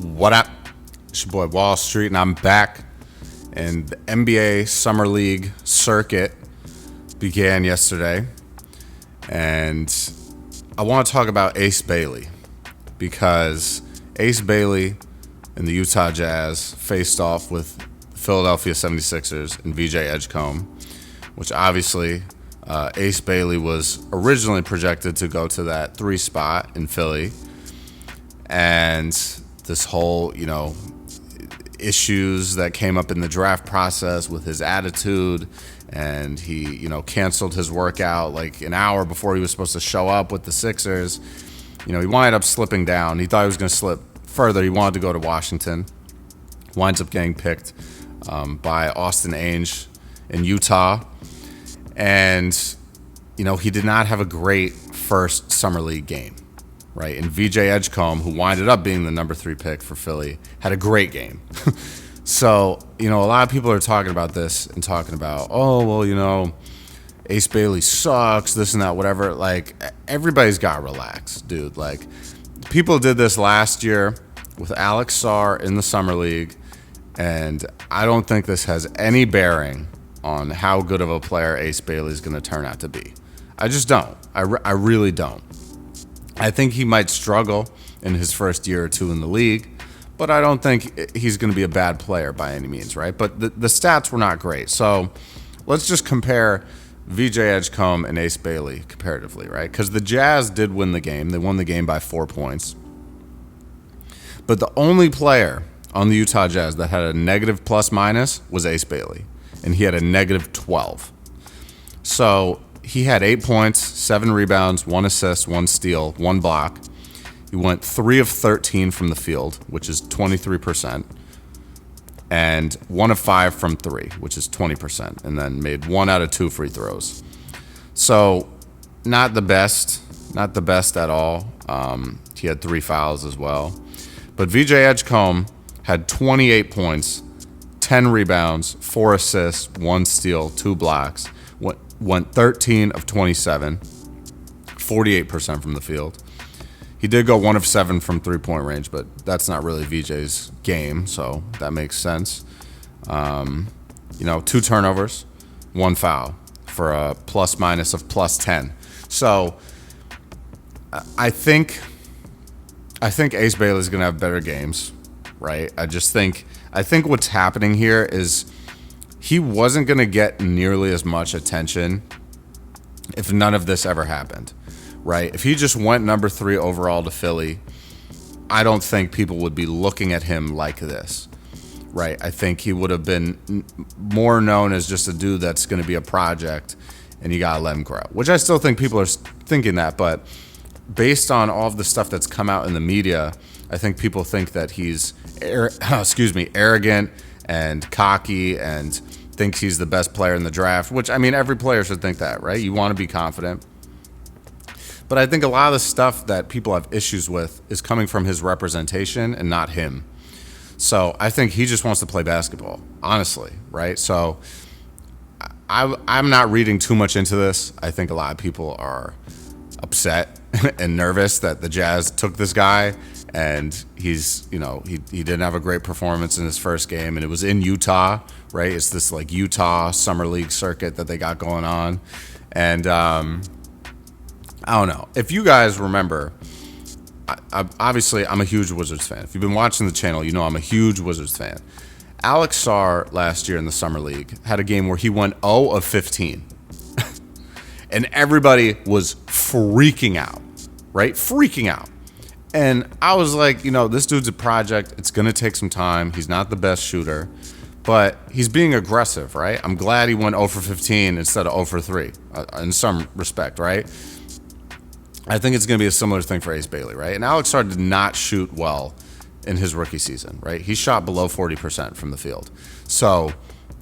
What up? It's your boy Wall Street, and I'm back. And the NBA Summer League circuit began yesterday. And I want to talk about Ace Bailey, because Ace Bailey and the Utah Jazz faced off with Philadelphia 76ers and VJ Edgecombe, which obviously Ace Bailey was originally projected to go to that 3 spot in Philly. And this whole, issues that came up in the draft process with his attitude, and he, canceled his workout like an hour before he was supposed to show up with the Sixers. He wound up slipping down. He thought he was going to slip further. He wanted to go to Washington. Winds up getting picked by Austin Ainge in Utah. And, he did not have a great first Summer League game, right? And VJ Edgecombe, who winded up being the number 3 pick for Philly, had a great game. So, a lot of people are talking about this and talking about, Ace Bailey sucks, this and that, whatever. Like, everybody's got to relax, dude. Like, people did this last year with Alex Sarr in the Summer League, and I don't think this has any bearing on how good of a player Ace Bailey is going to turn out to be. I just don't. I really don't. I think he might struggle in his first year or two in the league, but I don't think he's going to be a bad player by any means, right? But the stats were not great. So let's just compare VJ Edgecombe and Ace Bailey comparatively, right? Because the Jazz did win the game. They won the game by 4 points. But the only player on the Utah Jazz that had a negative plus-minus was Ace Bailey, and he had a negative 12. So he had 8 points, 7 rebounds, 1 assist, 1 steal, 1 block. He went 3 of 13 from the field, which is 23%, and 1 of 5 from 3, which is 20%, and then made 1 out of 2 free throws. So not the best at all. He had 3 fouls as well. But VJ Edgecombe had 28 points, 10 rebounds, 4 assists, 1 steal, 2 blocks, went 13 of 27, 48% from the field. He did go 1 of 7 from 3-point range, but that's not really VJ's game, so that makes sense. 2 turnovers, 1 foul for a plus-minus of plus 10. So I think Ace Bailey is going to have better games, right? I think what's happening here is he wasn't going to get nearly as much attention if none of this ever happened, right? If he just went number 3 overall to Philly, I don't think people would be looking at him like this, right? I think he would have been more known as just a dude that's going to be a project, and you got to let him grow, which I still think people are thinking that. But based on all of the stuff that's come out in the media, I think people think that he's arrogant and cocky and thinks he's the best player in the draft, which, I mean, every player should think that, right? You want to be confident. But I think a lot of the stuff that people have issues with is coming from his representation and not him. So I think he just wants to play basketball, honestly, right? So I'm not reading too much into this. I think a lot of people are upset and nervous that the Jazz took this guy, and he's, he didn't have a great performance in his first game, and it was in Utah, right? It's this like Utah Summer League circuit that they got going on. And I don't know. If you guys remember, obviously I'm a huge Wizards fan. If you've been watching the channel, you know I'm a huge Wizards fan. Alex Sarr last year in the Summer League had a game where he went 0 of 15. And everybody was freaking out, right? Freaking out. And I was like, this dude's a project. It's going to take some time. He's not the best shooter, but he's being aggressive, right? I'm glad he went 0 for 15 instead of 0 for 3 in some respect, right? I think it's going to be a similar thing for Ace Bailey, right? And Alex Sarr did not shoot well in his rookie season, right? He shot below 40% from the field. So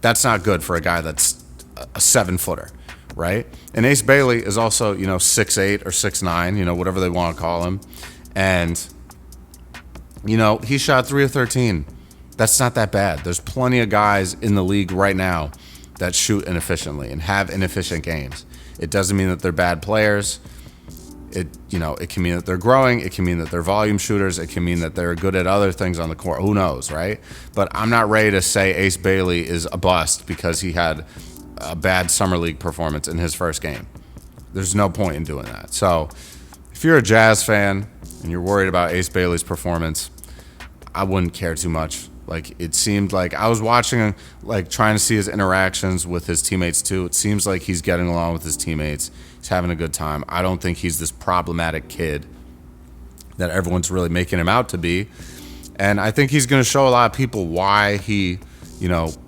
that's not good for a guy that's a 7-footer. Right? And Ace Bailey is also, 6'8" or 6'9", whatever they want to call him. And, he shot 3 of 13. That's not that bad. There's plenty of guys in the league right now that shoot inefficiently and have inefficient games. It doesn't mean that they're bad players. it can mean that they're growing. It can mean that they're volume shooters. It can mean that they're good at other things on the court. Who knows, right? But I'm not ready to say Ace Bailey is a bust because he had a bad summer league performance in his first game. There's no point in doing that. So if you're a Jazz fan and you're worried about Ace Bailey's performance, I wouldn't care too much. Like, it seemed like I was watching, like, trying to see his interactions with his teammates too. It seems like he's getting along with his teammates. He's having a good time. I don't think he's this problematic kid that everyone's really making him out to be. And I think he's going to show a lot of people why he,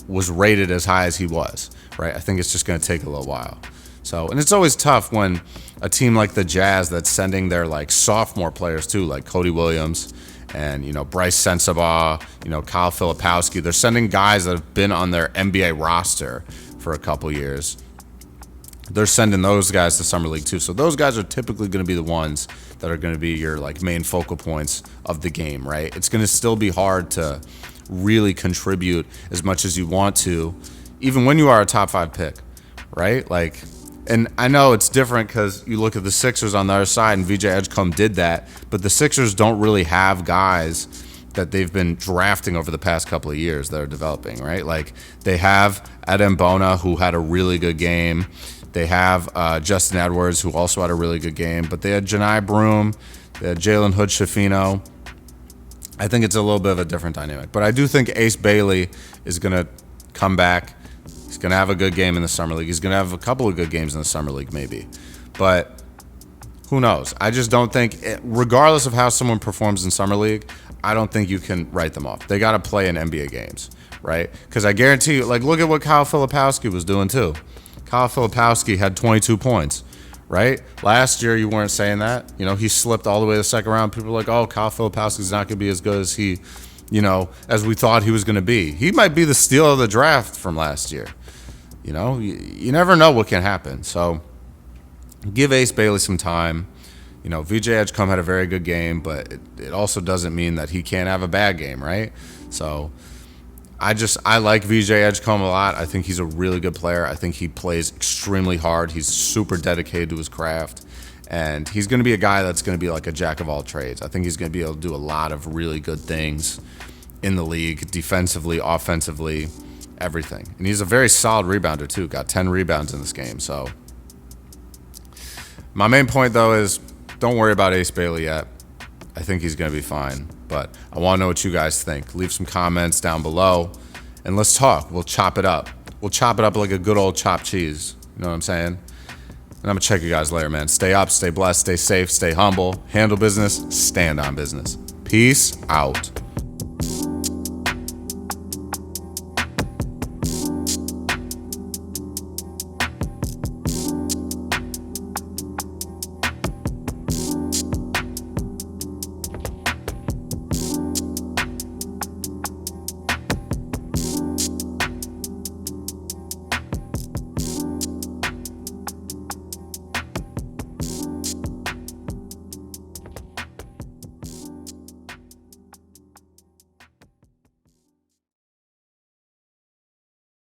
was rated as high as he was, right? I think it's just going to take a little while. So, and it's always tough when a team like the Jazz that's sending their, like, sophomore players too, like Cody Williams and, Bryce Sensabaugh, Kyle Filipowski. They're sending guys that have been on their NBA roster for a couple years. They're sending those guys to Summer League too. So those guys are typically going to be the ones that are going to be your, like, main focal points of the game, right? It's going to still be hard to really contribute as much as you want to, even when you are a top 5 pick, right? Like, and I know it's different because you look at the Sixers on the other side, and VJ Edgecombe did that, but the Sixers don't really have guys that they've been drafting over the past couple of years that are developing, right? Like, they have Adem Bona, who had a really good game. They have Justin Edwards, who also had a really good game, but they had Janai Broom, they had Jalen Hood-Schifino. I think it's a little bit of a different dynamic, but I do think Ace Bailey is going to come back. He's going to have a good game in the Summer League. He's going to have a couple of good games in the Summer League maybe. But who knows? I just don't think, regardless of how someone performs in Summer League, I don't think you can write them off. They got to play in NBA games, right? Because I guarantee you, like, look at what Kyle Filipowski was doing too. Kyle Filipowski had 22 points, right? Last year, you weren't saying that. He slipped all the way to the second round. People were like, oh, Kyle Filipowski's not going to be as good as he, as we thought he was going to be. He might be the steal of the draft from last year. You never know what can happen. So give Ace Bailey some time. VJ Edgecombe had a very good game, but it also doesn't mean that he can't have a bad game, right? So I like VJ Edgecombe a lot. I think he's a really good player. I think he plays extremely hard. He's super dedicated to his craft. And he's going to be a guy that's going to be like a jack of all trades. I think he's going to be able to do a lot of really good things in the league, defensively, offensively, everything. And he's a very solid rebounder too. Got 10 rebounds in this game. So my main point though is don't worry about Ace Bailey yet. I think he's going to be fine. But I want to know what you guys think. Leave some comments down below and let's talk. We'll chop it up. We'll chop it up like a good old chopped cheese. You know what I'm saying? And I'm going to check you guys later, man. Stay up, stay blessed, stay safe, stay humble, handle business, stand on business. Peace out.